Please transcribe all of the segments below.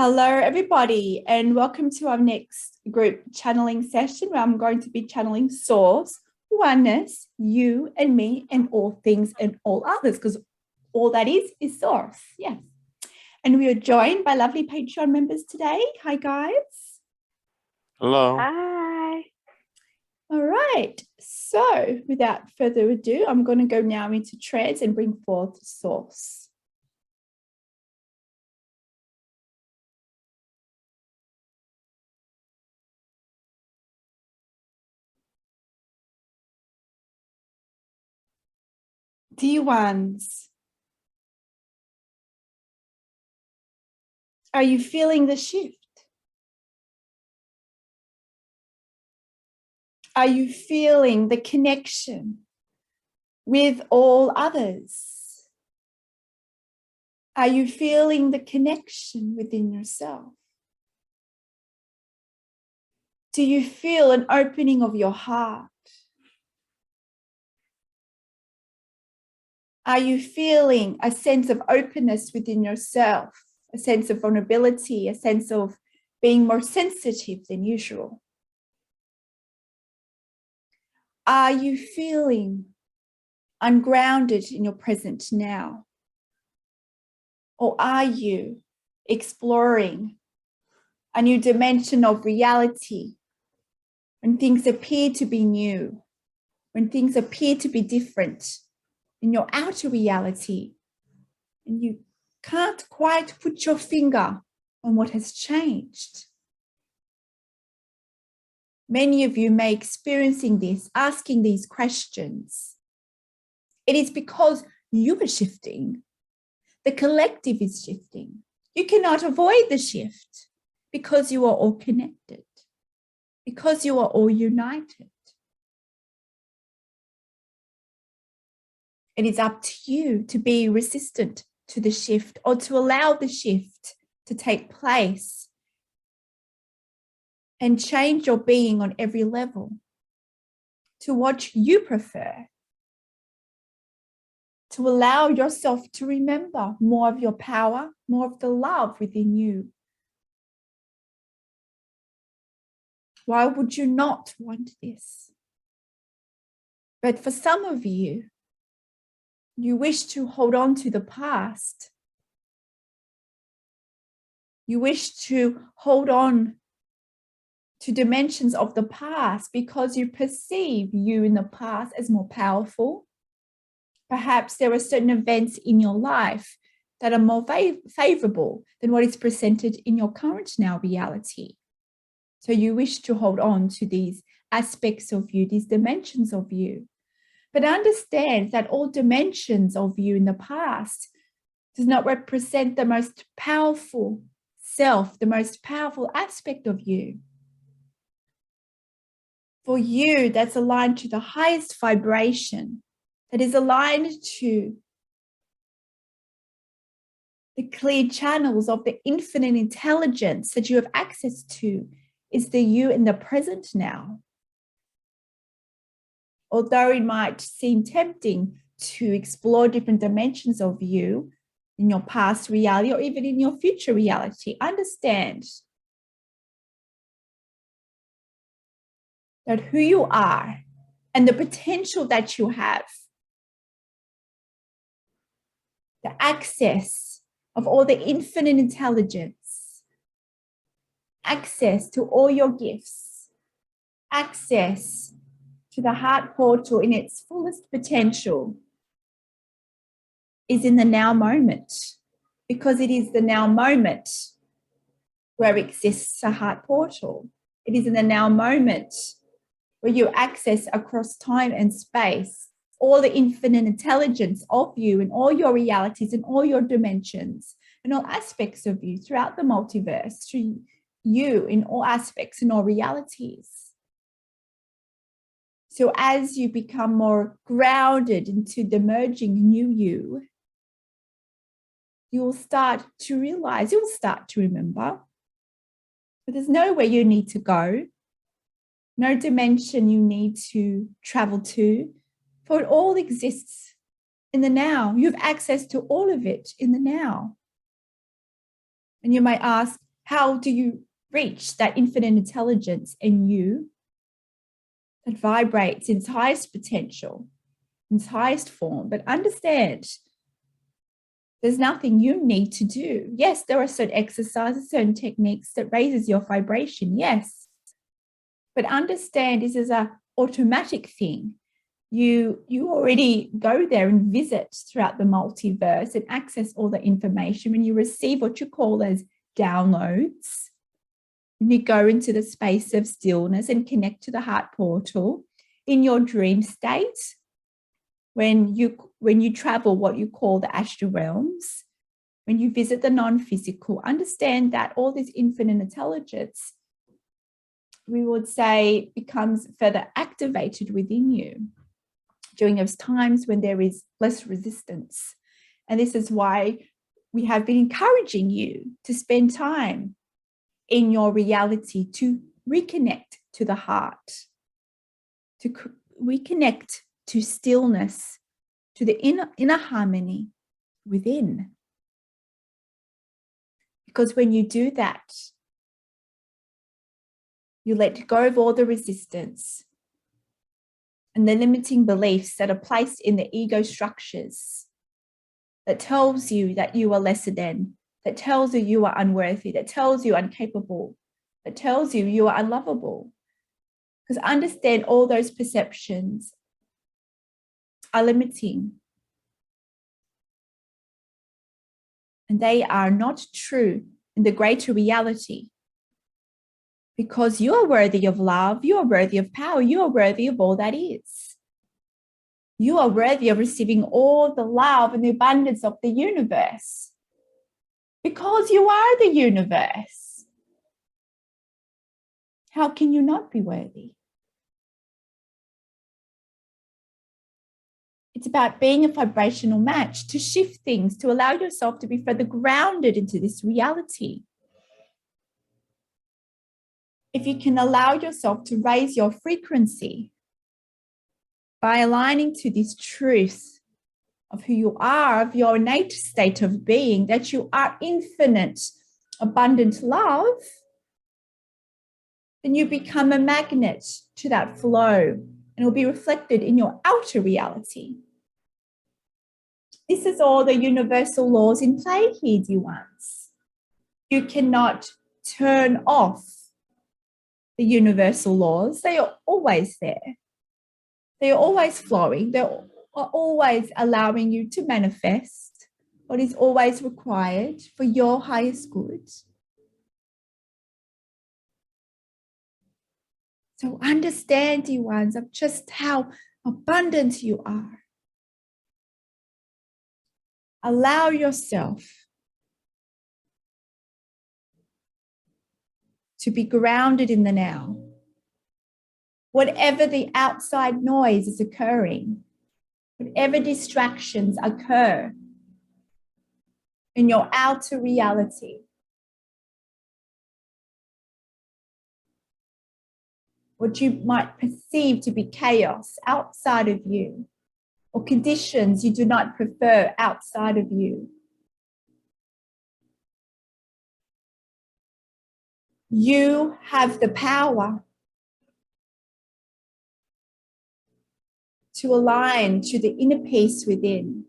Hello, everybody, and welcome to our next group channeling session where I'm going to be channeling Source, Oneness, you and me, and all things and all others, because all that is Source. Yes. And we are joined by lovely Patreon members today. Hi, guys. Hello. Hi. All right. So without further ado, I'm going to go now into trance and bring forth Source. Dear ones, are you feeling the shift? Are you feeling the connection with all others? Are you feeling the connection within yourself? Do you feel an opening of your heart? Are you feeling a sense of openness within yourself, a sense of vulnerability, a sense of being more sensitive than usual? Are you feeling ungrounded in your present now? Or are you exploring a new dimension of reality when things appear to be new, when things appear to be different in your outer reality, and you can't quite put your finger on what has changed? Many of you may be experiencing this, asking these questions. It is because you are shifting. The collective is shifting. You cannot avoid the shift because you are all connected, because you are all united. It is up to you to be resistant to the shift or to allow the shift to take place and change your being on every level to what you prefer, to allow yourself to remember more of your power, more of the love within you. Why would you not want this? But for some of you, you wish to hold on to the past. You wish to hold on to dimensions of the past because you perceive you in the past as more powerful. Perhaps there are certain events in your life that are more favorable than what is presented in your current now reality. So you wish to hold on to these aspects of you, these dimensions of you. But understand that all dimensions of you in the past does not represent the most powerful self, the most powerful aspect of you. For you, that's aligned to the highest vibration, that is aligned to the clear channels of the infinite intelligence that you have access to, is the you in the present now. Although it might seem tempting to explore different dimensions of you in your past reality or even in your future reality, understand that who you are and the potential that you have, the access of all the infinite intelligence, access to all your gifts, access to the heart portal in its fullest potential is in the now moment, because it is the now moment where exists a heart portal. It is in the now moment where you access across time and space all the infinite intelligence of you and all your realities and all your dimensions and all aspects of you throughout the multiverse, through you in all aspects and all realities. So as you become more grounded into the merging new you, you will start to realize, you'll start to remember that there's nowhere you need to go, no dimension you need to travel to, for it all exists in the now. You have access to all of it in the now. And you might ask, How do you reach that infinite intelligence in you that vibrates in its highest potential, in its highest form? But understand, there's nothing you need to do. Yes, there are certain exercises, certain techniques that raises your vibration, yes. But understand this is an automatic thing. You already go there and visit throughout the multiverse and access all the information. When you receive what you call as downloads, when you go into the space of stillness and connect to the heart portal in your dream state, when you travel what you call the astral realms, when you visit the non-physical, understand that all this infinite intelligence, we would say, becomes further activated within you during those times when there is less resistance. And this is why we have been encouraging you to spend time in your reality, to reconnect to the heart, to reconnect to stillness, to the inner harmony within. Because when you do that, you let go of all the resistance and the limiting beliefs that are placed in the ego structures that tells you that you are lesser than, that tells you you are unworthy, that tells you incapable, that tells you you are unlovable. Because understand, all those perceptions are limiting. And they are not true in the greater reality. Because you are worthy of love, you are worthy of power, you are worthy of all that is. You are worthy of receiving all the love and the abundance of the universe. Because you are the universe. How can you not be worthy? It's about being a vibrational match, to shift things, to allow yourself to be further grounded into this reality. If you can allow yourself to raise your frequency by aligning to this truth of who you are, of your innate state of being, that you are infinite, abundant love, then you become a magnet to that flow, and it will be reflected in your outer reality. This is all the universal laws in play here, dear ones. You cannot turn off the universal laws. They are always there. They are always flowing. They are always allowing you to manifest what is always required for your highest good. So understand, dear ones, of just how abundant you are. Allow yourself to be grounded in the now. Whatever the outside noise is occurring, whatever distractions occur in your outer reality, what you might perceive to be chaos outside of you, or conditions you do not prefer outside of you, you have the power to align to the inner peace within,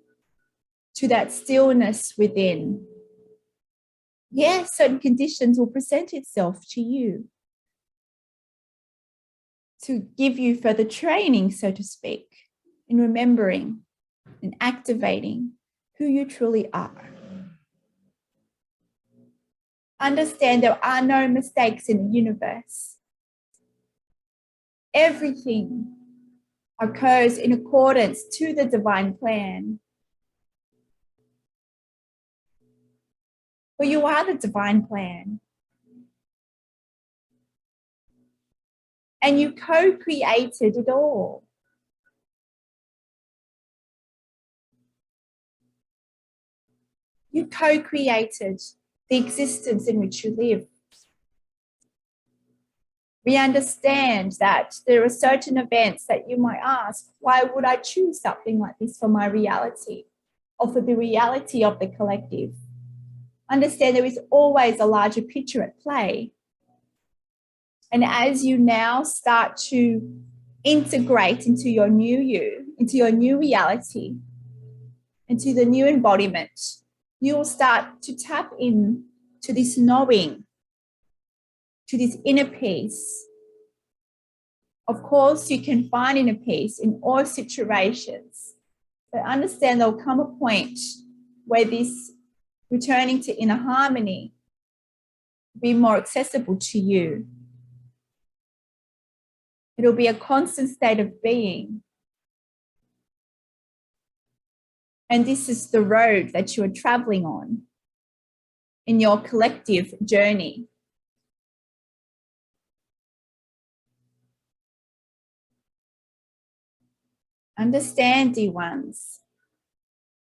to that stillness within. Yes, certain conditions will present itself to you to give you further training, so to speak, in remembering and activating who you truly are. Understand there are no mistakes in the universe. Everything occurs in accordance to the divine plan. For you are the divine plan. And you co-created it all. You co-created the existence in which you live. We understand that there are certain events that you might ask, why would I choose something like this for my reality or for the reality of the collective? Understand there is always a larger picture at play. And as you now start to integrate into your new you, into your new reality, into the new embodiment, you will start to tap in to this knowing, to this inner peace. Of course, you can find inner peace in all situations, but understand there will come a point where this returning to inner harmony will be more accessible to you. It'll be a constant state of being. And this is the road that you are traveling on in your collective journey. Understand, dear ones,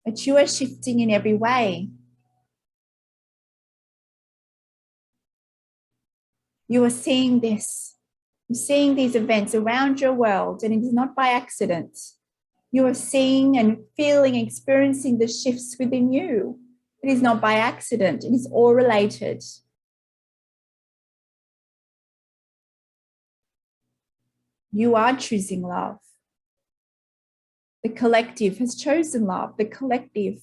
that you are shifting in every way. You are seeing this. You're seeing these events around your world, and it is not by accident. You are seeing and feeling, experiencing the shifts within you. It is not by accident. It is all related. You are choosing love. The collective has chosen love. The collective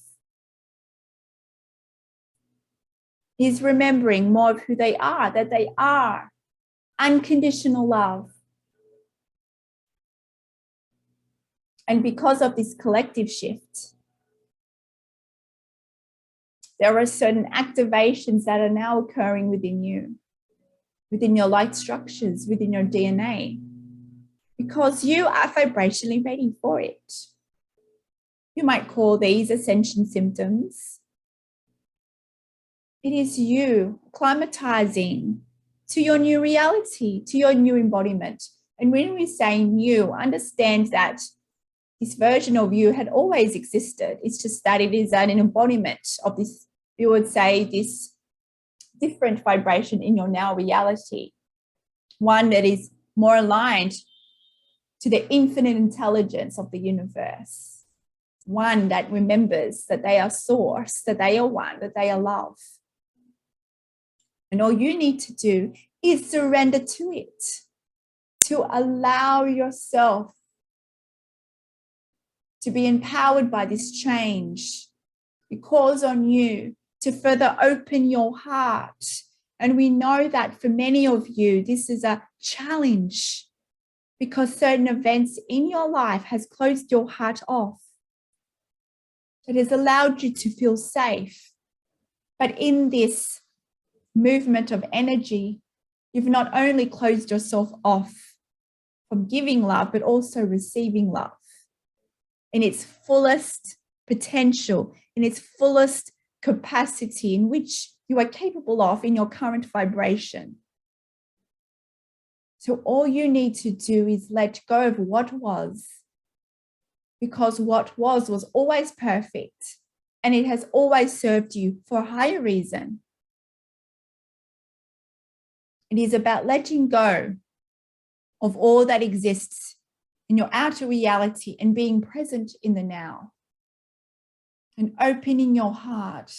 is remembering more of who they are, that they are unconditional love. And because of this collective shift, there are certain activations that are now occurring within you, within your light structures, within your DNA, because you are vibrationally ready for it. You might call these ascension symptoms. It is you acclimatizing to your new reality, to your new embodiment. And when we say new, understand that this version of you had always existed. It's just that it is an embodiment of this, you would say, this different vibration in your now reality. One that is more aligned to the infinite intelligence of the universe. One that remembers that they are source, that they are one, that they are love. And all you need to do is surrender to it, to allow yourself to be empowered by this change. It calls on you to further open your heart. And we know that for many of you, this is a challenge because certain events in your life has closed your heart off. It has allowed you to feel safe. But in this movement of energy, you've not only closed yourself off from giving love, but also receiving love in its fullest potential, in its fullest capacity, in which you are capable of in your current vibration. So all you need to do is let go of what was, because what was always perfect, and it has always served you for a higher reason. It is about letting go of all that exists in your outer reality and being present in the now and opening your heart,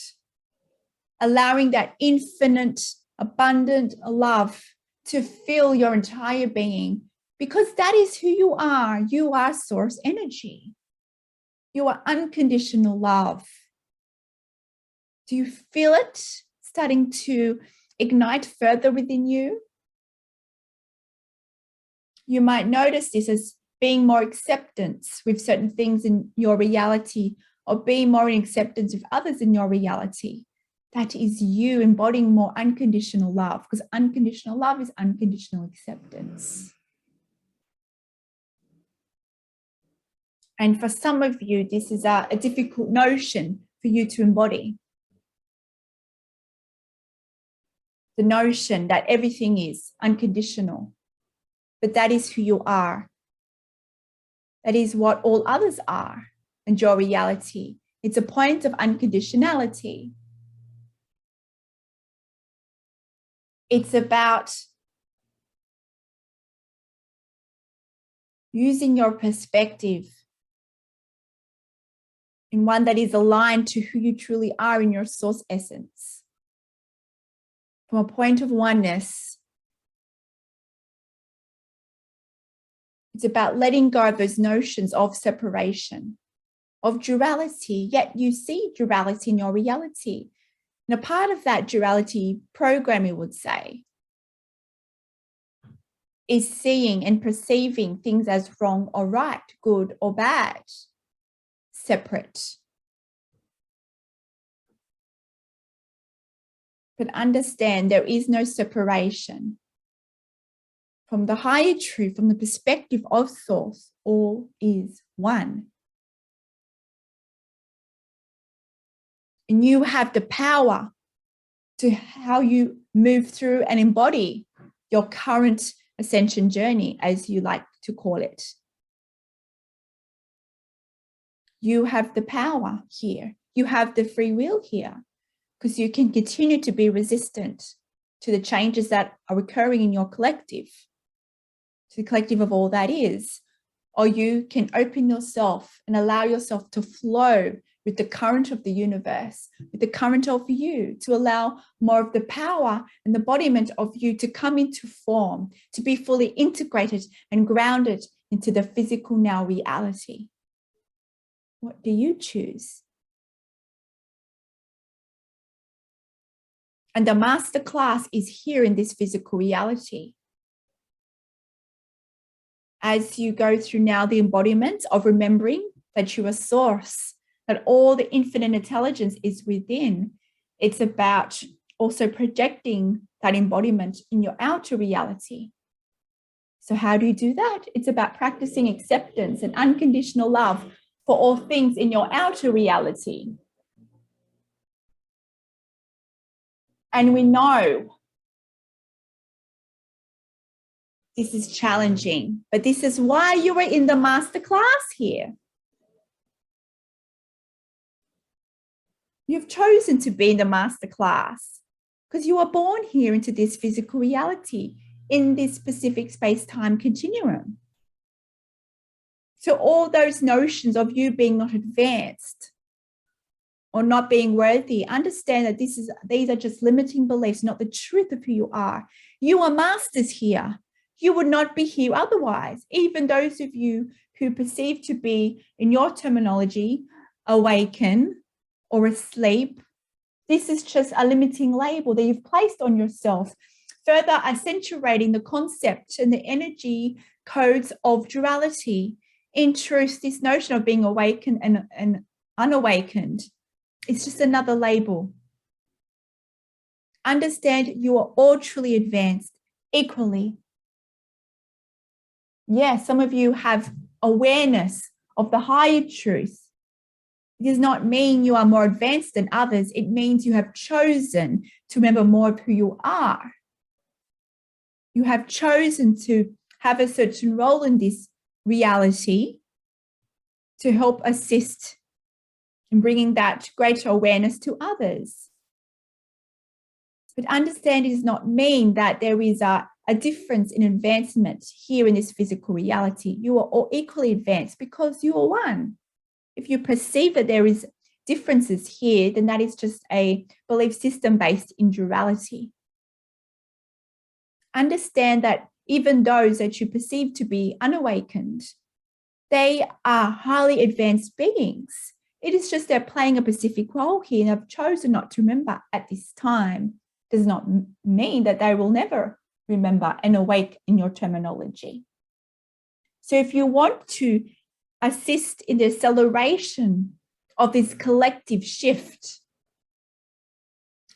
allowing that infinite, abundant love to fill your entire being, because that is who you are. You are source energy. You are unconditional love. Do you feel it starting to ignite further within you? You might notice this as being more acceptance with certain things in your reality, or being more in acceptance with others in your reality. That is you embodying more unconditional love, because unconditional love is unconditional acceptance. And for some of you, this is a difficult notion for you to embody. The notion that everything is unconditional, but that is who you are. That is what all others are and your reality. It's a point of unconditionality. It's about using your perspective in one that is aligned to who you truly are in your source essence. from a point of oneness, it's about letting go of those notions of separation, of duality, yet you see duality in your reality. And a part of that duality programming would say is seeing and perceiving things as wrong or right, good or bad, separate. But understand there is no separation. From the higher truth, from the perspective of Source, all is one. And you have the power to how you move through and embody your current ascension journey, as you like to call it. You have the power here. You have the free will here, because you can continue to be resistant to the changes that are occurring in your collective, to the collective of all that is. Or you can open yourself and allow yourself to flow with the current of the universe, with the current of you, to allow more of the power and the embodiment of you to come into form, to be fully integrated and grounded into the physical now reality. What do you choose? And the masterclass is here in this physical reality. As you go through now the embodiment of remembering that you are Source, that all the infinite intelligence is within, it's about also projecting that embodiment in your outer reality. So how do you do that? It's about practicing acceptance and unconditional love for all things in your outer reality. And we know this is challenging, but this is why you are in the masterclass here. You've chosen to be in the masterclass because you are born here into this physical reality in this specific space-time continuum. So all those notions of you being not advanced or not being worthy, understand that these are just limiting beliefs, not the truth of who you are. You are masters here. You would not be here otherwise. Even those of you who perceive to be, in your terminology, awaken or asleep, this is just a limiting label that you've placed on yourself, further accentuating the concept and the energy codes of duality. In truth, this notion of being awakened and unawakened, it's just another label. Understand you are all truly advanced equally. Yes, some of you have awareness of the higher truth. It does not mean you are more advanced than others. It means you have chosen to remember more of who you are. You have chosen to have a certain role in this reality to help assist in bringing that greater awareness to others. But understand it does not mean that there is a difference in advancement here in this physical reality. You are all equally advanced because you are one. If you perceive that there is differences here, then that is just a belief system based in duality. Understand that even those that you perceive to be unawakened, they are highly advanced beings. It is just they're playing a specific role here and have chosen not to remember at this time. Does not mean that they will never remember and awake in your terminology. So if you want to assist in the acceleration of this collective shift,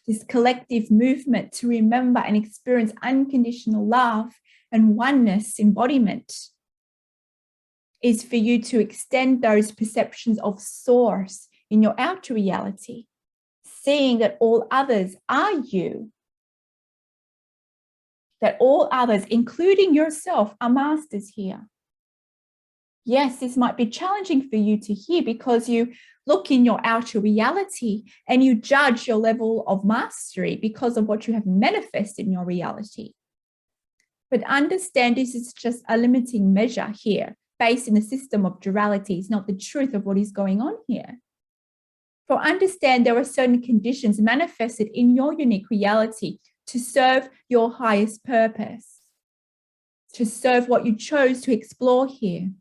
this collective movement to remember and experience unconditional love and oneness embodiment, is for you to extend those perceptions of Source in your outer reality, seeing that all others are you, that all others, including yourself, are masters here. Yes, this might be challenging for you to hear because you look in your outer reality and you judge your level of mastery because of what you have manifested in your reality. But understand this is just a limiting measure here based in the system of duality. It's not the truth of what is going on here. For understand there are certain conditions manifested in your unique reality to serve your highest purpose, to serve what you chose to explore here.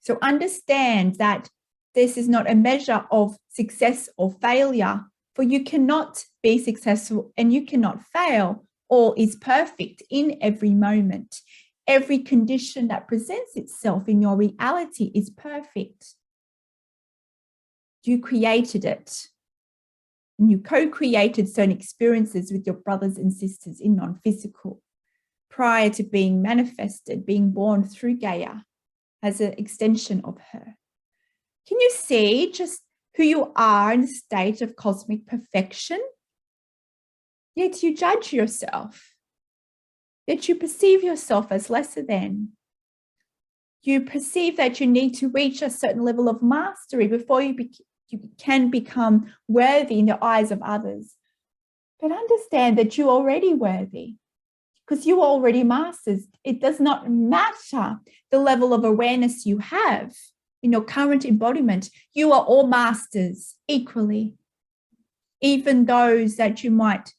So understand that this is not a measure of success or failure, for you cannot be successful and you cannot fail. All is perfect in every moment. Every condition that presents itself in your reality is perfect. You created it. And you co-created certain experiences with your brothers and sisters in non-physical prior to being manifested, being born through Gaia as an extension of her. Can you see just who you are in a state of cosmic perfection? Yet you judge yourself. Yet you perceive yourself as lesser than. You perceive that you need to reach a certain level of mastery before you can become worthy in the eyes of others. But understand that you're already worthy because you are already masters. It does not matter the level of awareness you have in your current embodiment. You are all masters equally, even those that you might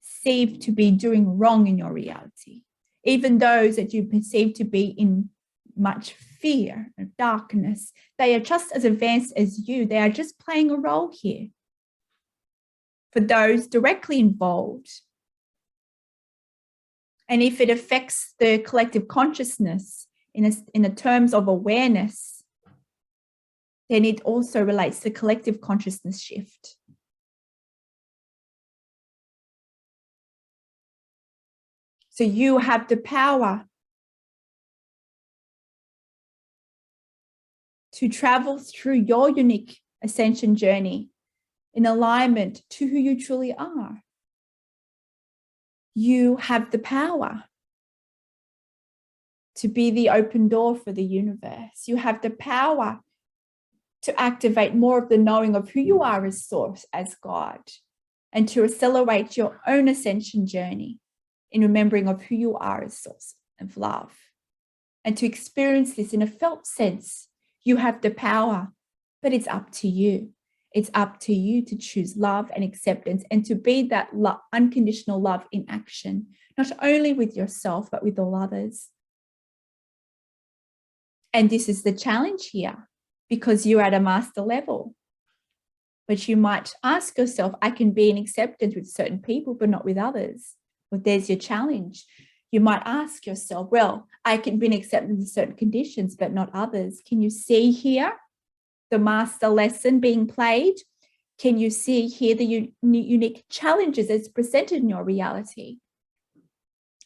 perceive to be doing wrong in your reality, even those that you perceive to be in much fear and darkness. They are just as advanced as you. They are just playing a role here. For those directly involved, and if it affects the collective consciousness in the terms of awareness, then it also relates to collective consciousness shift. So you have the power to travel through your unique ascension journey in alignment to who you truly are. You have the power to be the open door for the universe. You have the power to activate more of the knowing of who you are as Source, as God, and to accelerate your own ascension journey in remembering of who you are as Source of love. And to experience this in a felt sense, you have the power, but it's up to you. It's up to you to choose love and acceptance and to be that unconditional love in action, not only with yourself, but with all others. And this is the challenge here, because you're at a master level. But you might ask yourself, I can be in acceptance with certain people, but not with others. Well, there's your challenge. You might ask yourself, well, I can be in acceptance with certain conditions, but not others. Can you see here the master lesson being played? Can you see here the unique challenges as presented in your reality?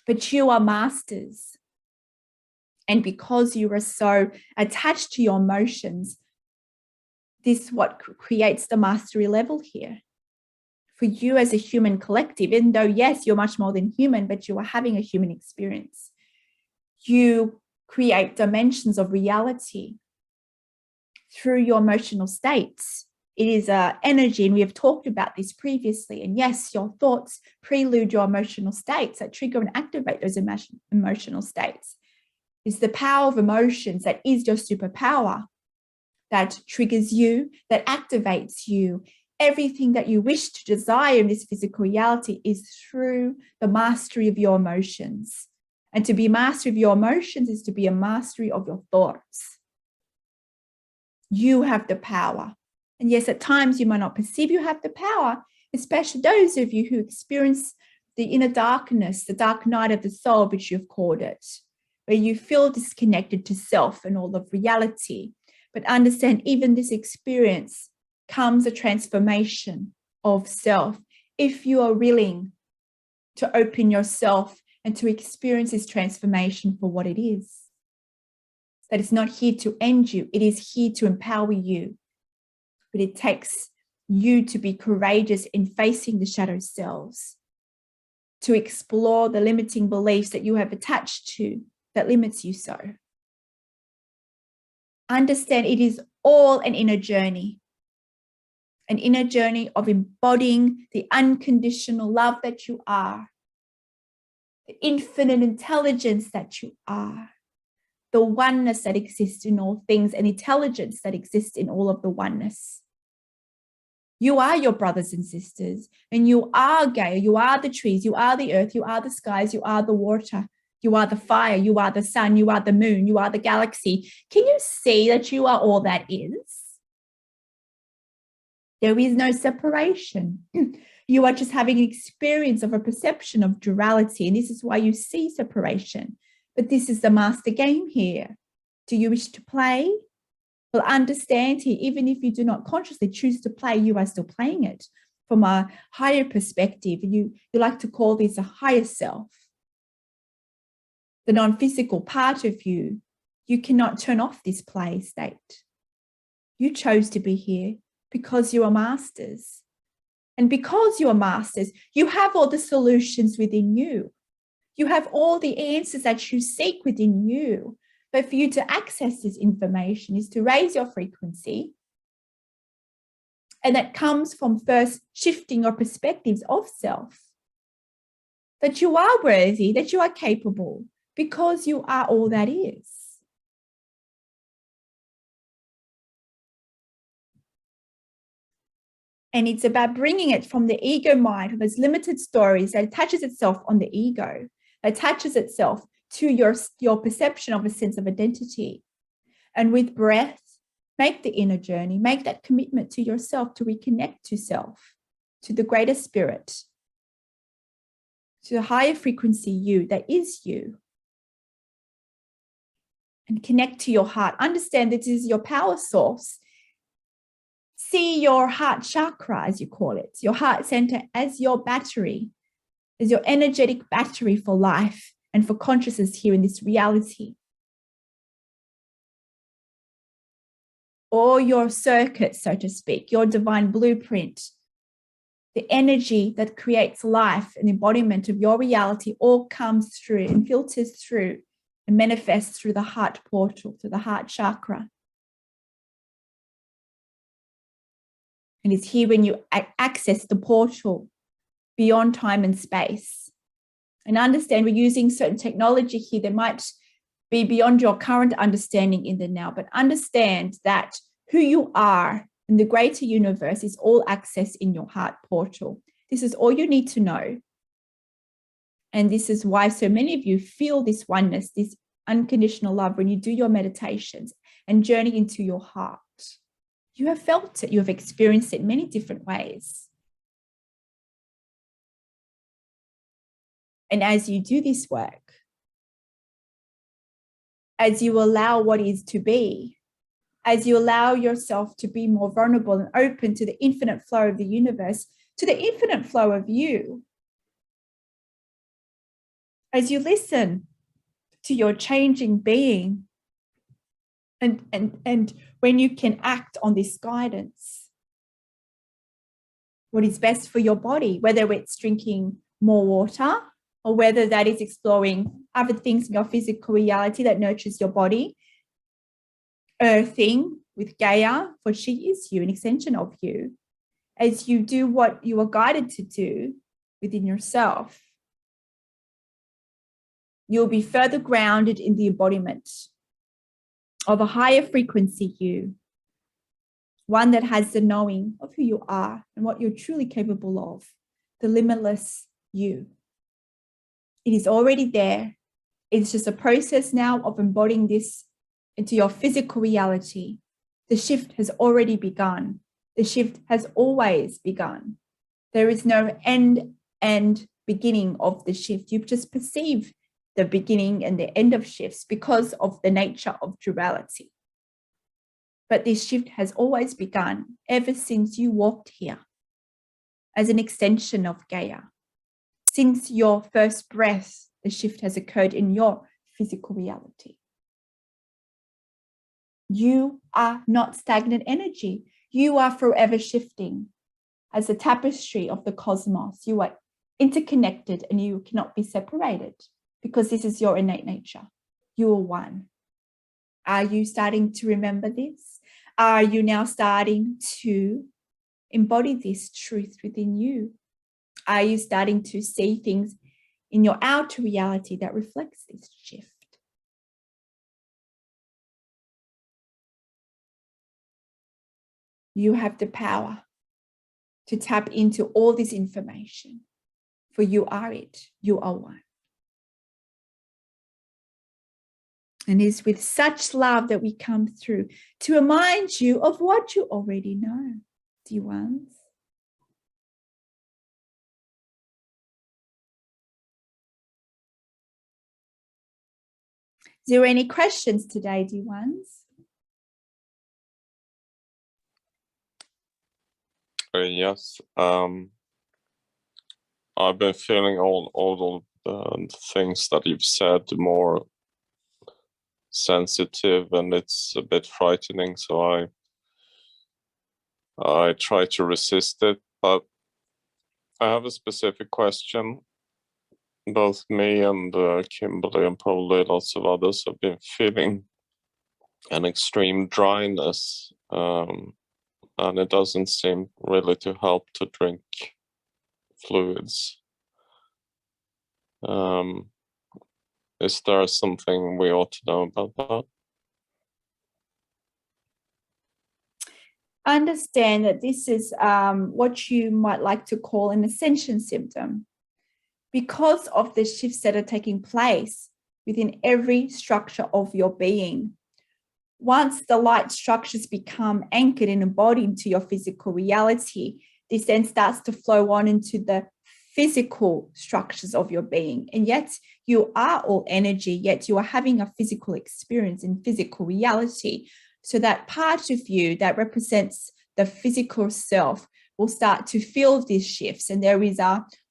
But you are masters. And because you are so attached to your emotions, this is what creates the mastery level here. For you as a human collective, even though, yes, you're much more than human, but you are having a human experience. You create dimensions of reality through your emotional states. It is energy, and we have talked about this previously. And yes, your thoughts prelude your emotional states that trigger and activate those emotional states. It's the power of emotions that is your superpower, that triggers you, that activates you. Everything that you wish to desire in this physical reality is through the mastery of your emotions. And to be master of your emotions is to be a mastery of your thoughts. You have the power. And yes, at times you might not perceive you have the power, especially those of you who experience the inner darkness, the dark night of the soul, which you've called it, where you feel disconnected to self and all of reality. But understand, even this experience comes a transformation of self if you are willing to open yourself and to experience this transformation for what it is. That it's not here to end you, it is here to empower you. But it takes you to be courageous in facing the shadow selves, to explore the limiting beliefs that you have attached to that limits you so. Understand it is all an inner journey of embodying the unconditional love that you are, the infinite intelligence that you are, the oneness that exists in all things, and intelligence that exists in all of the oneness. You are your brothers and sisters, and you are Gaia. You are the trees, you are the earth, you are the skies, you are the water, you are the fire, you are the sun, you are the moon, you are the galaxy. Can you see that you are all that is? There is no separation. You are just having an experience of a perception of duality, and this is why you see separation. But this is the master game here. Do you wish to play? Well, understand here, even if you do not consciously choose to play, you are still playing it from a higher perspective. You like to call this a higher self, the non-physical part of you. You cannot turn off this play state. You chose to be here because you are masters. And because you are masters, you have all the solutions within you. You have all the answers that you seek within you. But for you to access this information is to raise your frequency. And that comes from first shifting your perspectives of self. That you are worthy, that you are capable, because you are all that is. And it's about bringing it from the ego mind, from those limited stories that attaches itself on the ego, attaches itself to your perception of a sense of identity. And with breath, make the inner journey, make that commitment to yourself to reconnect to self, to the greater spirit, to the higher frequency you that is you. And connect to your heart. Understand that this is your power source. See your heart chakra, as you call it, your heart center, as your battery, as your energetic battery for life and for consciousness here in this reality. Or your circuit, so to speak, your divine blueprint, the energy that creates life and embodiment of your reality all comes through and filters through and manifests through the heart portal, through the heart chakra. And it's here when you access the portal beyond time and space. And understand we're using certain technology here that might be beyond your current understanding in the now, but understand that who you are in the greater universe is all access in your heart portal. This is all you need to know. And this is why so many of you feel this oneness, this unconditional love when you do your meditations and journey into your heart. You have felt it, you have experienced it in many different ways. And as you do this work, as you allow what is to be, as you allow yourself to be more vulnerable and open to the infinite flow of the universe, to the infinite flow of you, as you listen to your changing being, and when you can act on this guidance, what is best for your body, whether it's drinking more water or whether that is exploring other things in your physical reality that nurtures your body, earthing with Gaia, for she is you, an extension of you, as you do what you are guided to do within yourself, you'll be further grounded in the embodiment of a higher frequency you, one that has the knowing of who you are and what you're truly capable of, the limitless you. It is already there. It's just a process now of embodying this into your physical reality. The shift has already begun. The shift has always begun. There is no end and beginning of the shift. You just perceive the beginning and the end of shifts because of the nature of duality. But this shift has always begun ever since you walked here as an extension of Gaia. Since your first breath, the shift has occurred in your physical reality. You are not stagnant energy. You are forever shifting as a tapestry of the cosmos. You are interconnected and you cannot be separated because this is your innate nature. You are one. Are you starting to remember this? Are you now starting to embody this truth within you? Are you starting to see things in your outer reality that reflects this shift? You have the power to tap into all this information. For you are it, you are one. And it's with such love that we come through to remind you of what you already know, dear ones. Is there any questions today, dear ones? Yes. I've been feeling all the things that you've said more sensitive, and it's a bit frightening. So I try to resist it, but I have a specific question. Both me and Kimberley and probably lots of others have been feeling an extreme dryness, and it doesn't seem really to help to drink fluids. Is there something we ought to know about that? Understand that this is what you might like to call an ascension symptom. Because of the shifts that are taking place within every structure of your being. Once the light structures become anchored and embodied into your physical reality, this then starts to flow on into the physical structures of your being. And yet you are all energy, yet you are having a physical experience in physical reality. So that part of you that represents the physical self will start to feel these shifts. And there is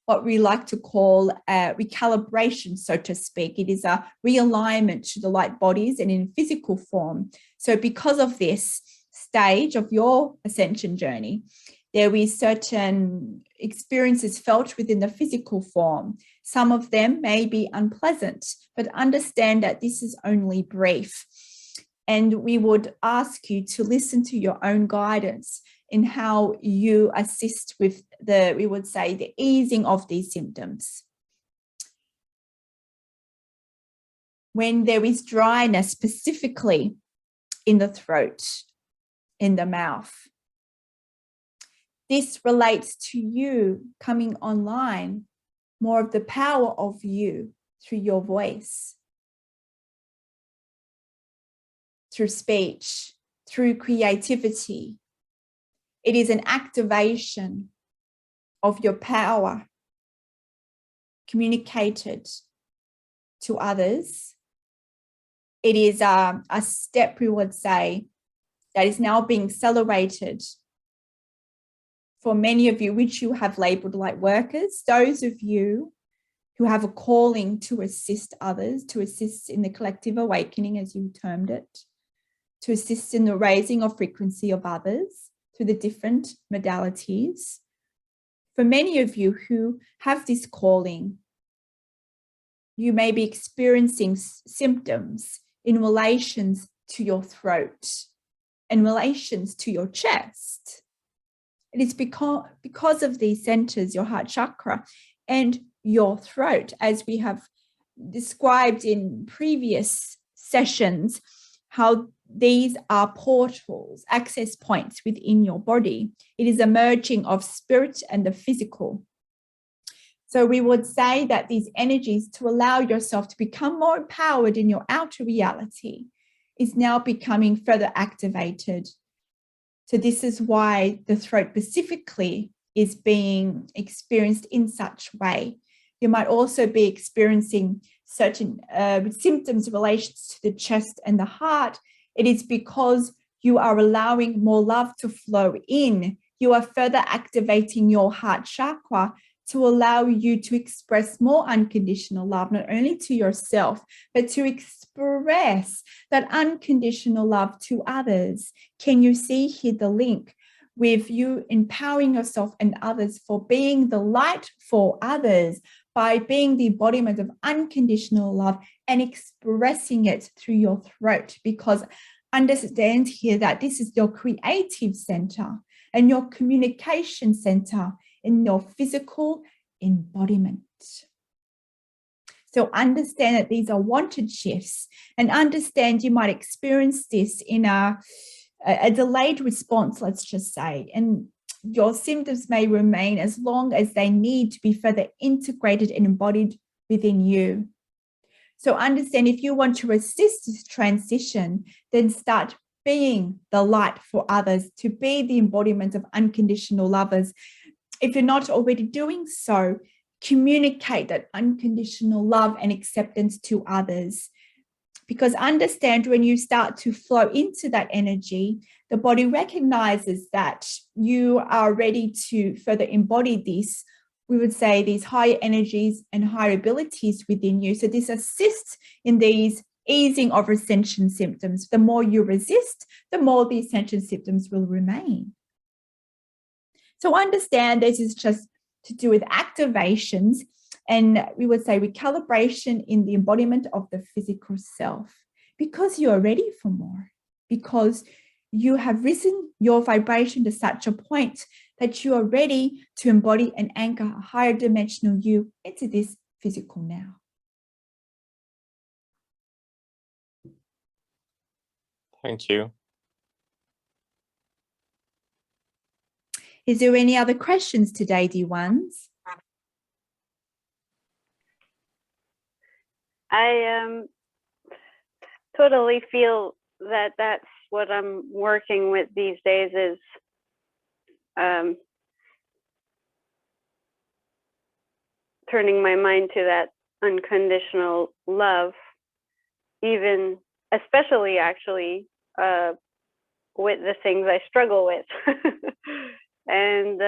what we like to call a recalibration, so to speak. It is a realignment to the light bodies and in physical form. So because of this stage of your ascension journey, there is certain experiences felt within the physical form. Some of them may be unpleasant, but understand that this is only brief. And we would ask you to listen to your own guidance in how you assist with we would say, the easing of these symptoms. When there is dryness, specifically in the throat, in the mouth, this relates to you coming online, more of the power of you through your voice, through speech, through creativity. It is an activation of your power communicated to others. It is a step, we would say, that is now being accelerated for many of you, which you have labeled light workers, those of you who have a calling to assist others, to assist in the collective awakening, as you termed it, to assist in the raising of frequency of others through the different modalities. For many of you who have this calling, you may be experiencing symptoms in relations to your throat, in relations to your chest. It is because of these centers, your heart chakra and your throat, as we have described in previous sessions, how these are portals, access points within your body. It is a merging of spirit and the physical. So we would say that these energies, to allow yourself to become more empowered in your outer reality, is now becoming further activated. So this is why the throat specifically is being experienced in such way. You might also be experiencing certain symptoms in relation to the chest and the heart. It is because you are allowing more love to flow in. You are further activating your heart chakra to allow you to express more unconditional love, not only to yourself, but to express that unconditional love to others. Can you see here the link with you empowering yourself and others for being the light for others by being the embodiment of unconditional love and expressing it through your throat? Because understand here that this is your creative center and your communication center in your physical embodiment. So understand that these are wanted shifts, and understand you might experience this in a delayed response, let's just say. And your symptoms may remain as long as they need to be further integrated and embodied within you. So understand, if you want to resist this transition, then start being the light for others, to be the embodiment of unconditional lovers. If you're not already doing so, communicate that unconditional love and acceptance to others. Because understand, when you start to flow into that energy, the body recognizes that you are ready to further embody this, we would say, these higher energies and higher abilities within you. So this assists in these easing of ascension symptoms. The more you resist, the more the ascension symptoms will remain. So understand this is just to do with activations, and we would say recalibration in the embodiment of the physical self, because you are ready for more, because you have risen your vibration to such a point that you are ready to embody and anchor a higher dimensional you into this physical now. Thank you. Is there any other questions today, dear ones? I totally feel that that's what I'm working with these days, is turning my mind to that unconditional love, even especially actually with the things I struggle with. And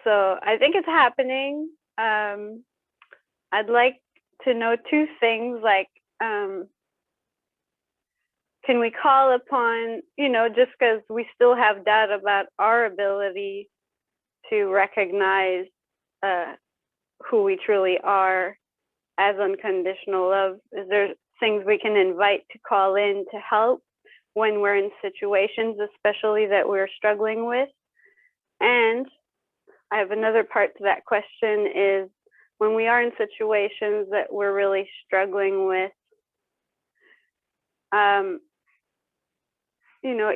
so I think it's happening. I'd like to know two things, like, can we call upon, just because we still have doubt about our ability to recognize who we truly are as unconditional love, is there things we can invite to call in to help when we're in situations, especially that we're struggling with? And I have another part to that question, is when we are in situations that we're really struggling with,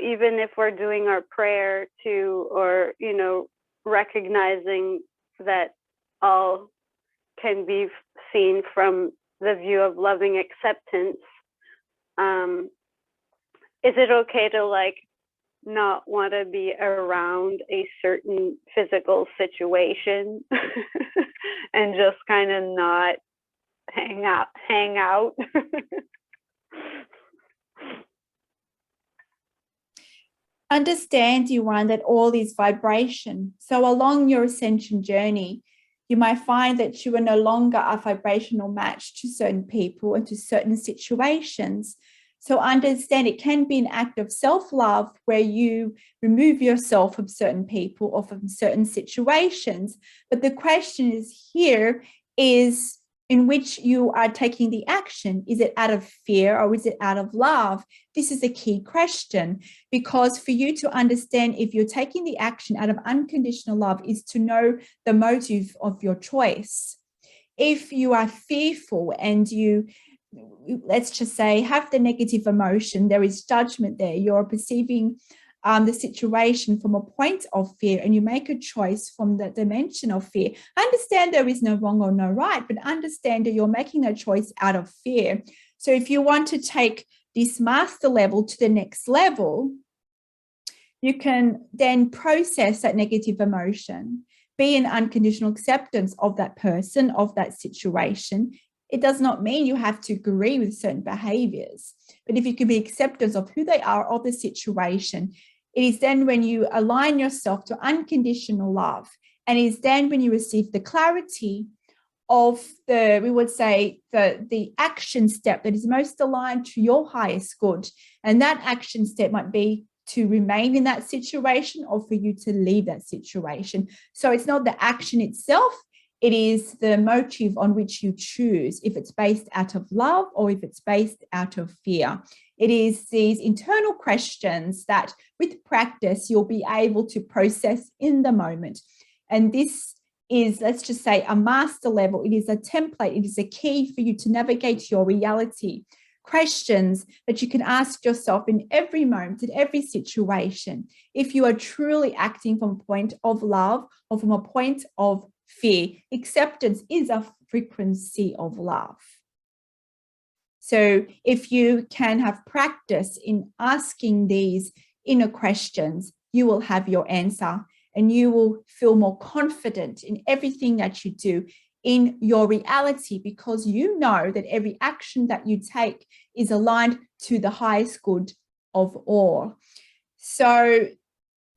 even if we're doing our prayer to, or, recognizing that all can be seen from the view of loving acceptance, is it okay to not want to be around a certain physical situation and just kind of not hang out? Understand, you one, that all is vibration. So along your ascension journey, you might find that you are no longer a vibrational match to certain people and to certain situations. So understand, it can be an act of self-love where you remove yourself from certain people or from certain situations. But the question is here is in which you are taking the action. Is it out of fear or is it out of love? This is a key question, because for you to understand if you're taking the action out of unconditional love is to know the motive of your choice. If you are fearful and you, let's just say, have the negative emotion, there is judgment there, you're perceiving the situation from a point of fear, and you make a choice from the dimension of fear. Understand there is no wrong or no right, but understand that you're making a choice out of fear. So if you want to take this master level to the next level, you can then process that negative emotion, be in unconditional acceptance of that person, of that situation. It does not mean you have to agree with certain behaviors, but if you can be acceptance of who they are, of the situation, it is then when you align yourself to unconditional love, and it is then when you receive the clarity of the, we would say, the action step that is most aligned to your highest good. And that action step might be to remain in that situation or for you to leave that situation. So it's not the action itself, it is the motive on which you choose, if it's based out of love or if it's based out of fear. It is these internal questions that with practice, you'll be able to process in the moment. And this is, let's just say, a master level. It is a template. It is a key for you to navigate your reality questions that you can ask yourself in every moment, in every situation, if you are truly acting from a point of love or from a point of fear. Acceptance is a frequency of love. So if you can have practice in asking these inner questions, you will have your answer, and you will feel more confident in everything that you do in your reality, because you know that every action that you take is aligned to the highest good of all. So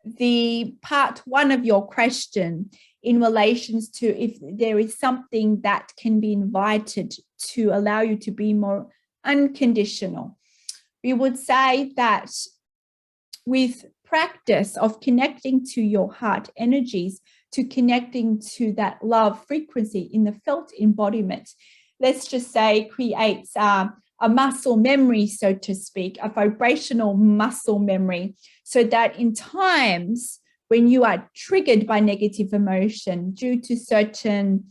the part one of your question in relations to if there is something that can be invited to allow you to be more unconditional, we would say that with practice of connecting to your heart energies, to connecting to that love frequency in the felt embodiment, let's just say creates a muscle memory, so to speak, a vibrational muscle memory, so that in times when you are triggered by negative emotion due to certain,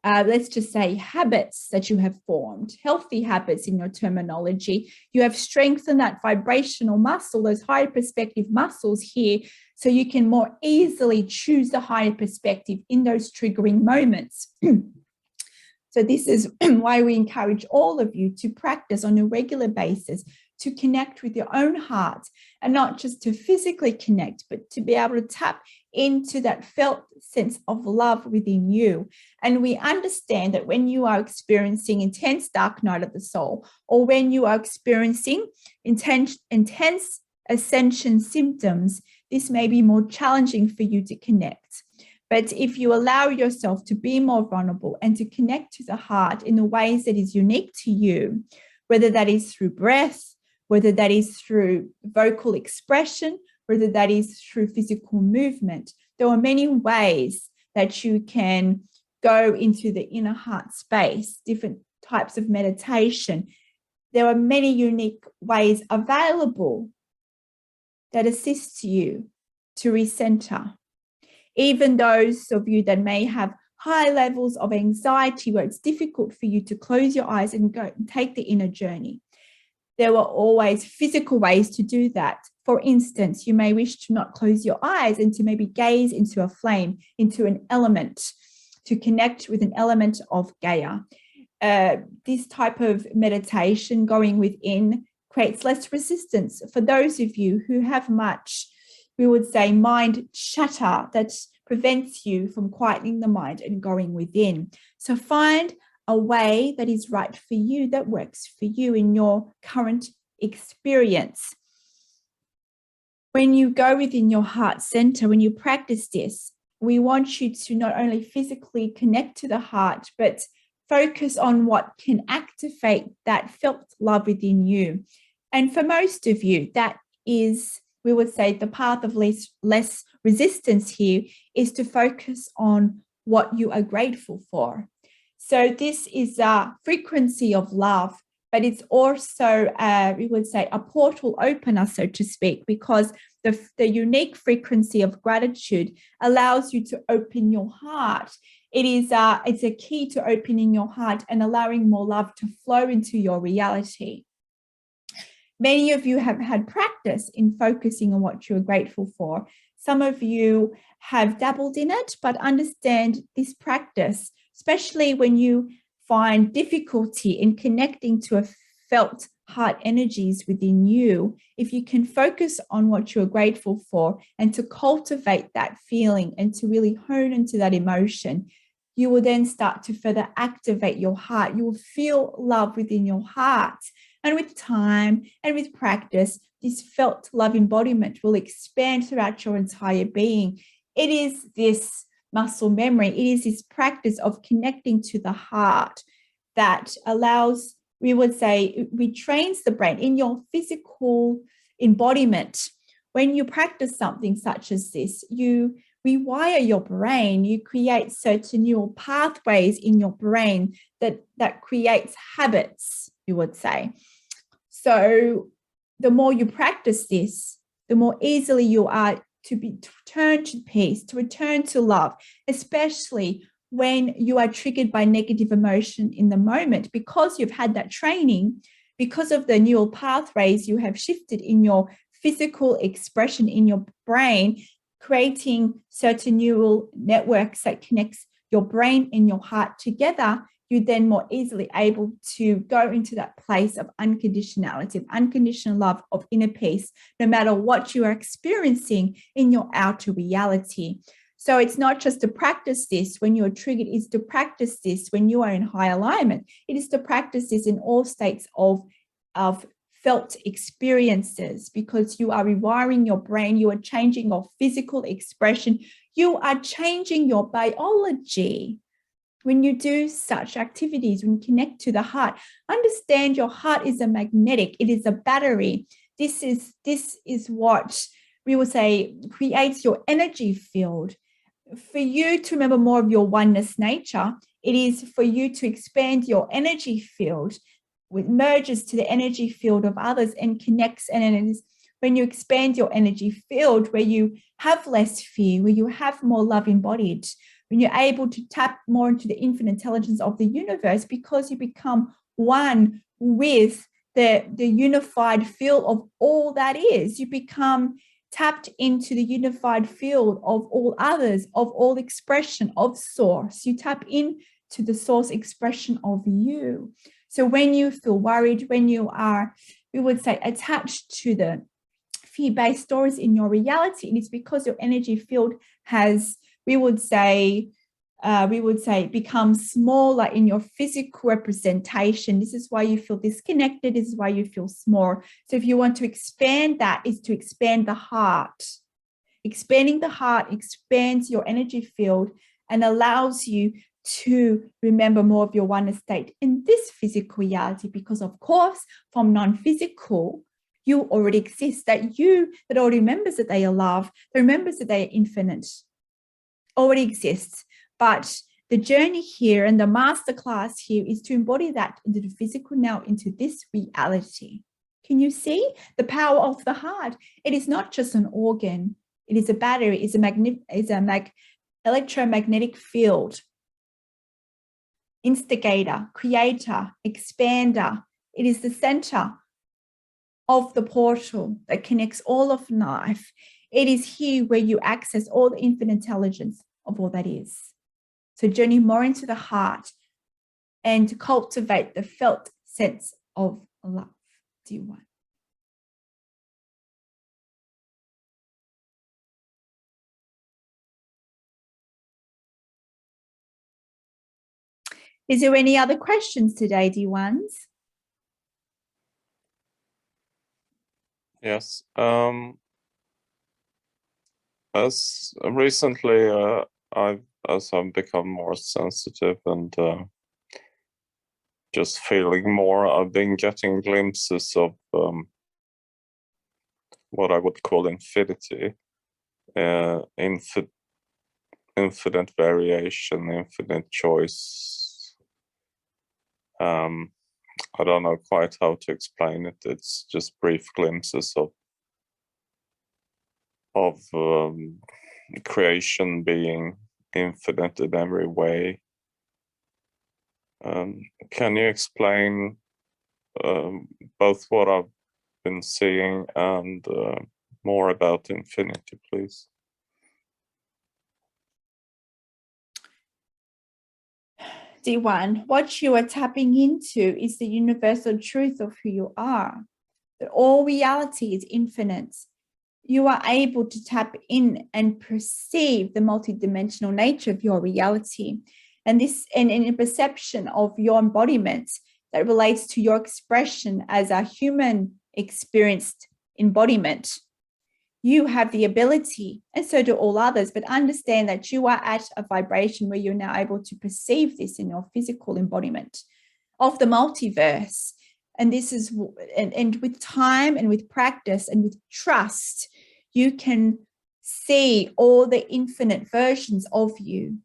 let's just say, habits that you have formed, healthy habits in your terminology, you have strengthened that vibrational muscle, those higher perspective muscles here, so you can more easily choose the higher perspective in those triggering moments. So this is why we encourage all of you to practice on a regular basis to connect with your own heart, and not just to physically connect, but to be able to tap into that felt sense of love within you. And we understand that when you are experiencing intense dark night of the soul, or when you are experiencing intense ascension symptoms, this may be more challenging for you to connect. But if you allow yourself to be more vulnerable and to connect to the heart in the ways that is unique to you, whether that is through breath, whether that is through vocal expression, whether that is through physical movement, there are many ways that you can go into the inner heart space, different types of meditation. There are many unique ways available that assist you to recenter. Even those of you that may have high levels of anxiety where it's difficult for you to close your eyes and go and take the inner journey, there are always physical ways to do that. For instance, you may wish to not close your eyes and to maybe gaze into a flame, into an element, to connect with an element of Gaia. This type of meditation, going within, creates less resistance for those of you who have much, we would say, mind chatter that prevents you from quietening the mind and going within. So find a way that is right for you, that works for you in your current experience. When you go within your heart center, when you practice this, we want you to not only physically connect to the heart, but focus on what can activate that felt love within you. And for most of you, that is, we would say, the path of less resistance here is to focus on what you are grateful for. So this is a frequency of love, but it's also, we would say, a portal opener, so to speak, because the unique frequency of gratitude allows you to open your heart. It's a key to opening your heart and allowing more love to flow into your reality. Many of you have had practice in focusing on what you're grateful for. Some of you have dabbled in it, but understand this practice, especially when you find difficulty in connecting to a felt heart energies within you. If you can focus on what you're grateful for and to cultivate that feeling and to really hone into that emotion, you will then start to further activate your heart. You will feel love within your heart. And with time and with practice, this felt love embodiment will expand throughout your entire being. It is this muscle memory. It is this practice of connecting to the heart that allows, we would say, retrains the brain in your physical embodiment. When you practice something such as this, you rewire your brain. You create certain neural pathways in your brain that creates habits, you would say. So the more you practice this, the more easily you are to return to peace, to return to love, especially when you are triggered by negative emotion in the moment, because you've had that training. because of the neural pathways you have shifted in your physical expression in your brain, creating certain neural networks that connects your brain and your heart together, you're then more easily able to go into that place of unconditionality, of unconditional love, of inner peace, no matter what you are experiencing in your outer reality. So it's not just to practice this when you're triggered, it's to practice this when you are in high alignment. It is to practice this in all states of felt experiences, because you are rewiring your brain, you are changing your physical expression, you are changing your biology. When you do such activities, when you connect to the heart, understand your heart is a magnetic, it is a battery. This is what we would say creates your energy field. For you to remember more of your oneness nature, it is for you to expand your energy field, which merges to the energy field of others and connects. And it is when you expand your energy field, where you have less fear, where you have more love embodied, when you're able to tap more into the infinite intelligence of the universe, because you become one with the unified field of all that is. You become tapped into the unified field of all others, of all expression, of source. You tap into the source expression of you. So when you feel worried, when you are, we would say, attached to the fear-based stories in your reality, it is because your energy field has, we would say, become smaller in your physical representation. This is why you feel disconnected. This is why you feel small. So if you want to expand that, is to expand the heart. Expanding the heart expands your energy field and allows you to remember more of your oneness state in this physical reality, because of course, from non-physical, you already exist. That already remembers that they are love, that remembers that they are infinite, already exists. But the journey here and the masterclass here is to embody that into the physical now, into this reality. Can you see the power of the heart? It is not just an organ. It is a battery. It's a electromagnetic field. Instigator, creator, expander. It is the center of the portal that connects all of life. It is here where you access all the infinite intelligence of all that is. So journey more into the heart and to cultivate the felt sense of love. Do you want? Is there any other questions today, dear ones? Yes. As recently, as I've become more sensitive and just feeling more, I've been getting glimpses of what I would call infinity, infinite variation, infinite choice. I don't know quite how to explain it. It's just brief glimpses of creation being infinite in every way. Can you explain both what I've been seeing and more about infinity, please? D1, what you are tapping into is the universal truth of who you are. That all reality is infinite. You are able to tap in and perceive the multidimensional nature of your reality. And this, and in a perception of your embodiment that relates to your expression as a human experienced embodiment. You have the ability, and so do all others, but understand that you are at a vibration where you're now able to perceive this in your physical embodiment of the multiverse. And this is, and with time and with practice and with trust, you can see all the infinite versions of you.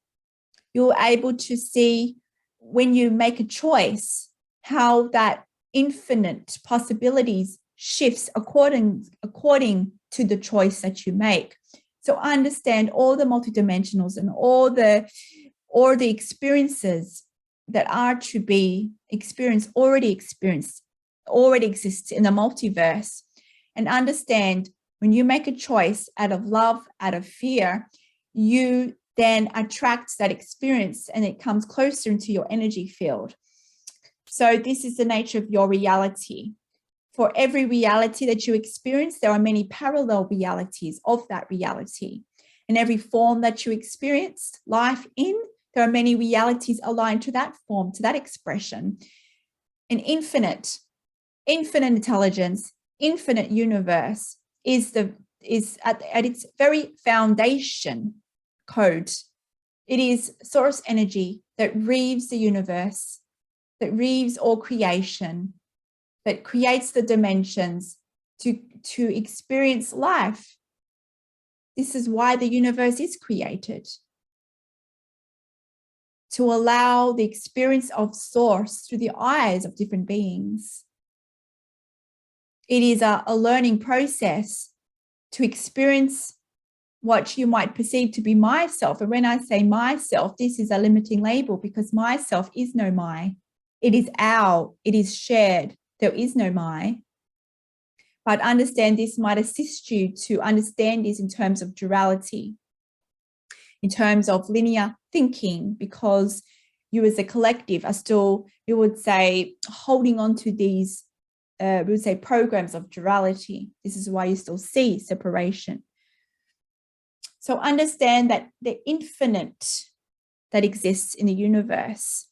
You're able to see when you make a choice, how that infinite possibilities shifts according to the choice that you make. So understand all the multidimensionals and all the experiences that are to be experienced, already experienced already exists in the multiverse. And understand, when you make a choice out of love, out of fear, you then attract that experience and it comes closer into your energy field. So this is the nature of your reality. For every reality that you experience, there are many parallel realities of that reality. In every form that you experience life in, there are many realities aligned to that form, to that expression. An infinite intelligence, infinite universe is at its very foundation code. It is source energy that reaves the universe, that reaves all creation, that creates the dimensions to experience life. This is why the universe is created, to allow the experience of source through the eyes of different beings. It is a learning process to experience what you might perceive to be myself. And when I say myself, this is a limiting label, because myself is no my. It is our, it is shared. There is no my. But understand this might assist you to understand this in terms of duality, in terms of linear thinking, because you as a collective are still, you would say, holding on to these, we would say, programs of duality. This is why you still see separation. So understand that the infinite that exists in the universe,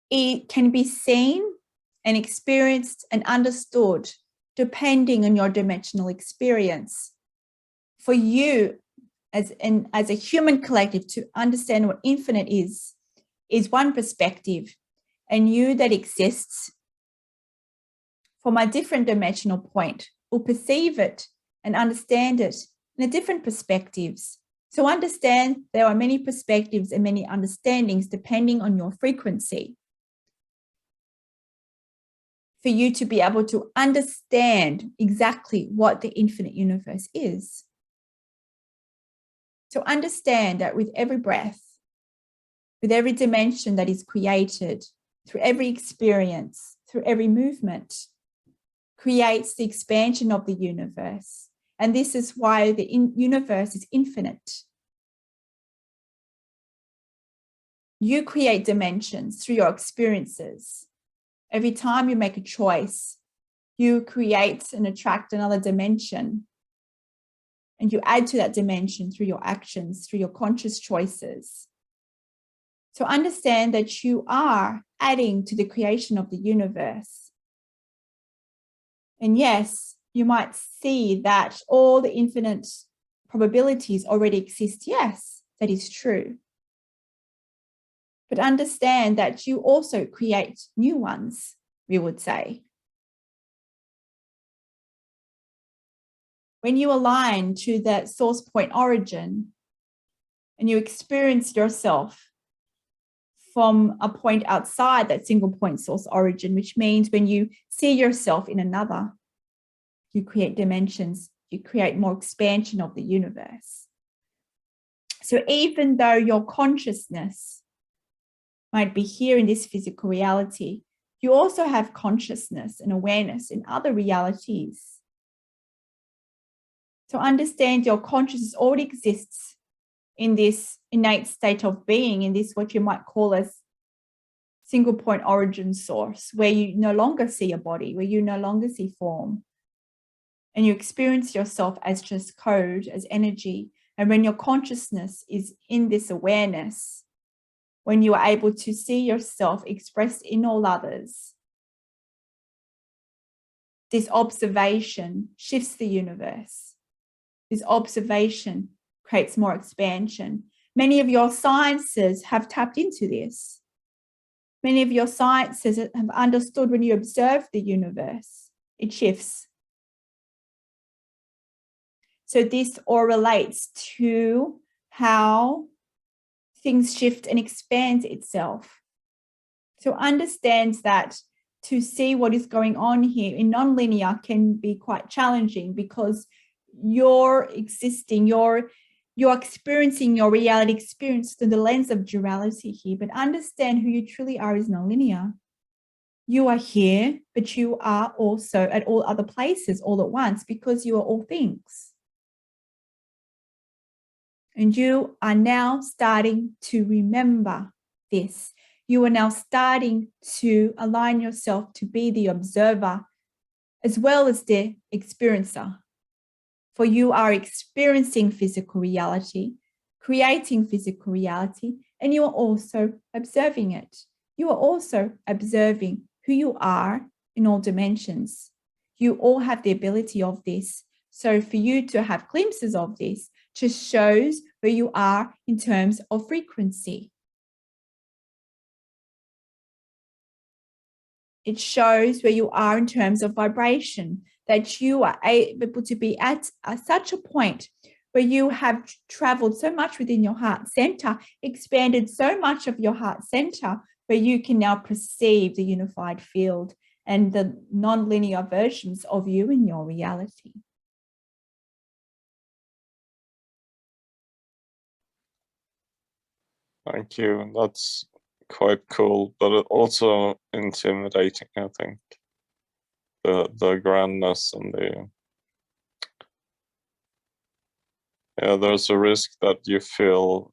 it can be seen and experienced and understood depending on your dimensional experience. For you as a human collective to understand what infinite is one perspective, and you that exists from a different dimensional point will perceive it and understand it in a different perspectives. So understand there are many perspectives and many understandings depending on your frequency, for you to be able to understand exactly what the infinite universe is. So understand that with every breath, with every dimension that is created, through every experience, through every movement, creates the expansion of the universe. And this is why the universe is infinite. You create dimensions through your experiences. Every time you make a choice, you create and attract another dimension. And you add to that dimension through your actions, through your conscious choices. So understand that you are adding to the creation of the universe. And yes, you might see that all the infinite probabilities already exist. Yes, that is true. But understand that you also create new ones, we would say. When you align to that source point origin and you experience yourself from a point outside that single point source origin, which means when you see yourself in another, you create dimensions, you create more expansion of the universe. So even though your consciousness might be here in this physical reality, you also have consciousness and awareness in other realities. So understand your consciousness already exists in this innate state of being, in this what you might call as single point origin source, where you no longer see a body, where you no longer see form. And you experience yourself as just code, as energy. And when your consciousness is in this awareness, when you are able to see yourself expressed in all others, this observation shifts the universe. This observation creates more expansion. Many of your sciences have tapped into this. Many of your sciences have understood when you observe the universe, it shifts. So this all relates to how things shift and expand itself. So understand that to see what is going on here in non-linear can be quite challenging, because you're existing, you're experiencing your reality experience through the lens of duality here. But understand who you truly are is non-linear. You are here, but you are also at all other places all at once because you are all things. And you are now starting to remember this. You are now starting to align yourself to be the observer as well as the experiencer. For you are experiencing physical reality, creating physical reality, and you are also observing it. You are also observing who you are in all dimensions. You all have the ability of this. So for you to have glimpses of this just shows where you are in terms of frequency. It shows where you are in terms of vibration, that you are able to be at such a point where you have traveled so much within your heart center, expanded so much of your heart center, where you can now perceive the unified field and the non-linear versions of you in your reality. Thank you. That's quite cool, but also intimidating, I think. The grandness and there's a risk that you feel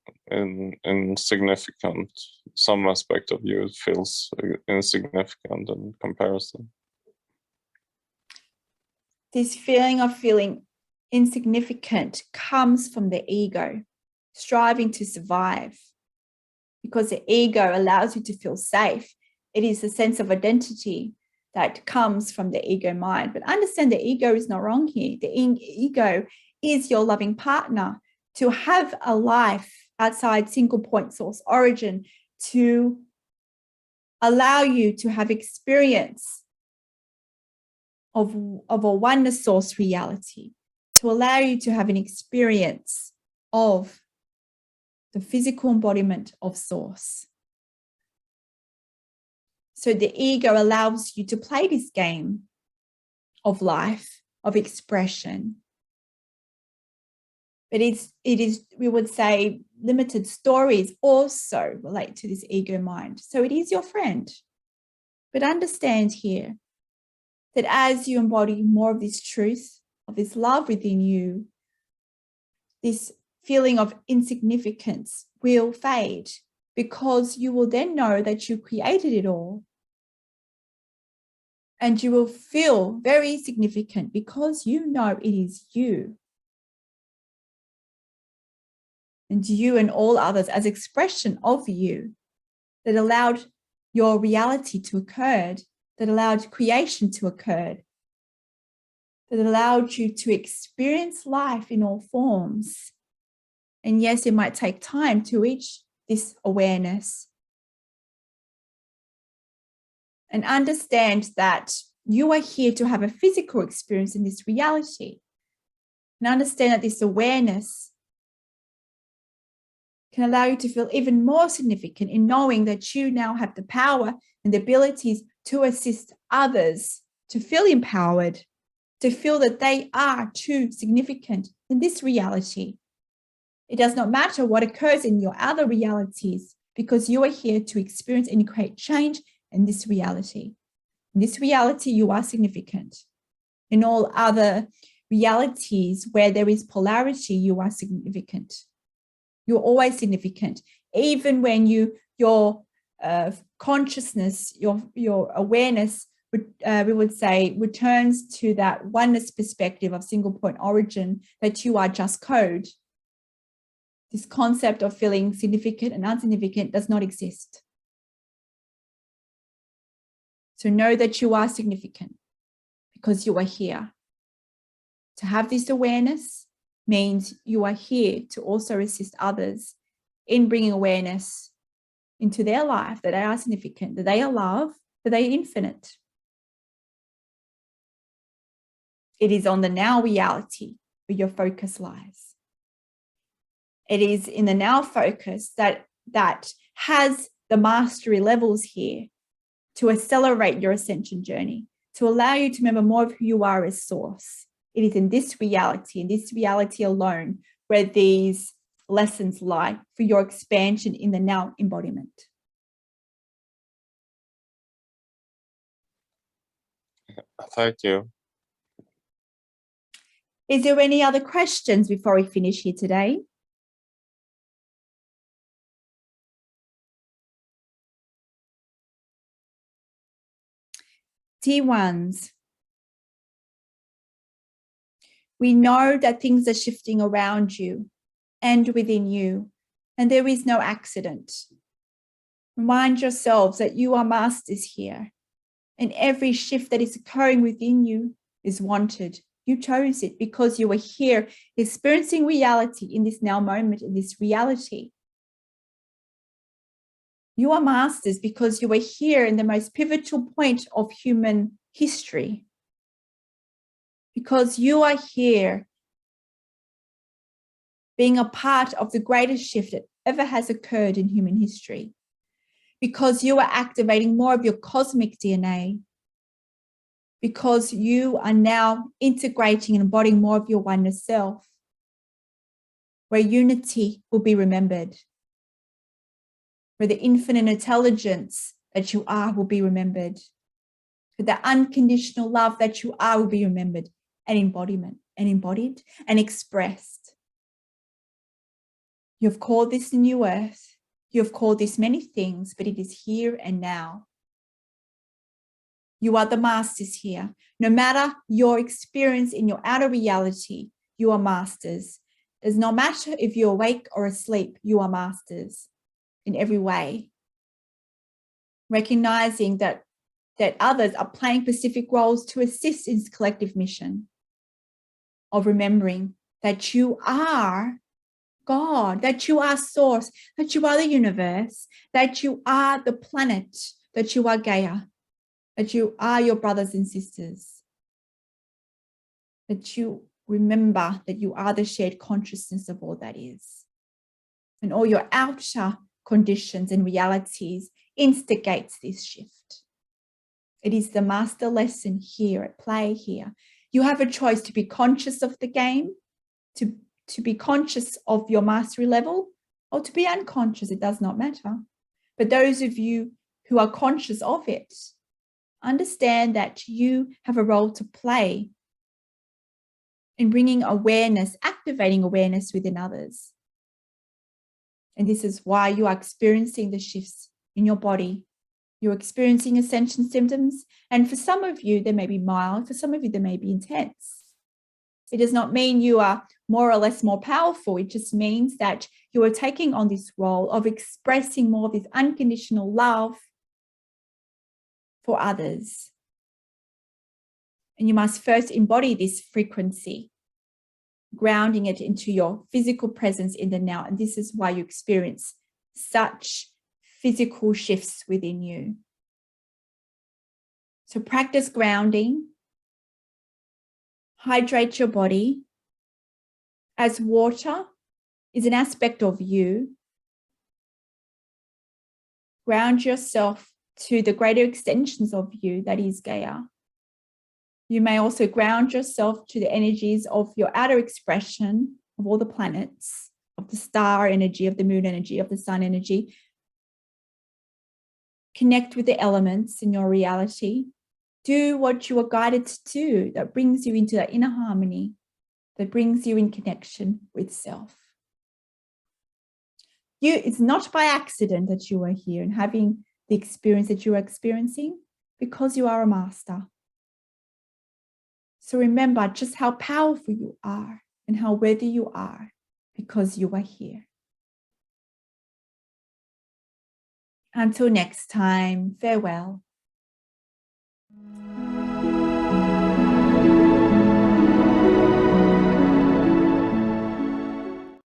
insignificant. Some aspect of you feels insignificant in comparison. This feeling of feeling insignificant comes from the ego, striving to survive, because the ego allows you to feel safe. It is a sense of identity that comes from the ego mind. But understand the ego is not wrong here. The ego is your loving partner to have a life outside single point source origin, to allow you to have experience of a oneness source reality, to allow you to have an experience of the physical embodiment of source. So the ego allows you to play this game of life, of expression. But it is, we would say, limited stories also relate to this ego mind. So it is your friend. But understand here that as you embody more of this truth, of this love within you, this feeling of insignificance will fade, because you will then know that you created it all. And you will feel very significant because you know it is you. And you and all others as expression of you that allowed your reality to occur, that allowed creation to occur, that allowed you to experience life in all forms. And yes, it might take time to reach this awareness. And understand that you are here to have a physical experience in this reality. And understand that this awareness can allow you to feel even more significant in knowing that you now have the power and the abilities to assist others to feel empowered, to feel that they are too significant in this reality. It does not matter what occurs in your other realities, because you are here to experience and create change in this reality. In this reality, you are significant. In all other realities where there is polarity, you are significant. You're always significant. Even when your consciousness, your awareness, we would say, returns to that oneness perspective of single point origin, that you are just code. This concept of feeling significant and insignificant does not exist. So know that you are significant because you are here. To have this awareness means you are here to also assist others in bringing awareness into their life, that they are significant, that they are love, that they are infinite. It is on the now reality where your focus lies. It is in the now focus that has the mastery levels here to accelerate your ascension journey, to allow you to remember more of who you are as source. It is in this reality alone, where these lessons lie for your expansion in the now embodiment. Thank you. Is there any other questions before we finish here today? Dear ones, we know that things are shifting around you and within you, and there is no accident. Remind yourselves that you are masters here, and every shift that is occurring within you is wanted. You chose it because you are here experiencing reality in this now moment, in this reality. You are masters because you are here in the most pivotal point of human history. Because you are here being a part of the greatest shift that ever has occurred in human history. Because you are activating more of your cosmic DNA. Because you are now integrating and embodying more of your oneness self, where unity will be remembered, where the infinite intelligence that you are will be remembered, where the unconditional love that you are will be remembered and embodied and expressed. You have called this the new earth. You have called this many things, but it is here and now. You are the masters here. No matter your experience in your outer reality, you are masters. It does not matter if you're awake or asleep, you are masters in every way. Recognizing that others are playing specific roles to assist in this collective mission of remembering that you are God, that you are source, that you are the universe, that you are the planet, that you are Gaia, that you are your brothers and sisters, that you remember that you are the shared consciousness of all that is. And all your outer conditions and realities instigates this shift. It is the master lesson here at play here. You have a choice to be conscious of the game, to be conscious of your mastery level, or to be unconscious. It does not matter. But those of you who are conscious of it, understand that you have a role to play in bringing awareness, activating awareness within others. And this is why you are experiencing the shifts in your body. You're experiencing ascension symptoms. And for some of you, they may be mild. For some of you, they may be intense. It does not mean you are more or less more powerful. It just means that you are taking on this role of expressing more of this unconditional love for others. And you must first embody this frequency, grounding it into your physical presence in the now. And this is why you experience such physical shifts within you. So practice grounding. Hydrate your body. As water is an aspect of you, ground yourself to the greater extensions of you, that is Gaia. You may also ground yourself to the energies of your outer expression of all the planets, of the star energy, of the moon energy, of the sun energy. Connect with the elements in your reality. Do what you are guided to do that brings you into that inner harmony, that brings you in connection with self. It's not by accident that you are here and having the experience that you are experiencing, because you are a master. So remember just how powerful you are and how worthy you are, because you are here. Until next time, farewell.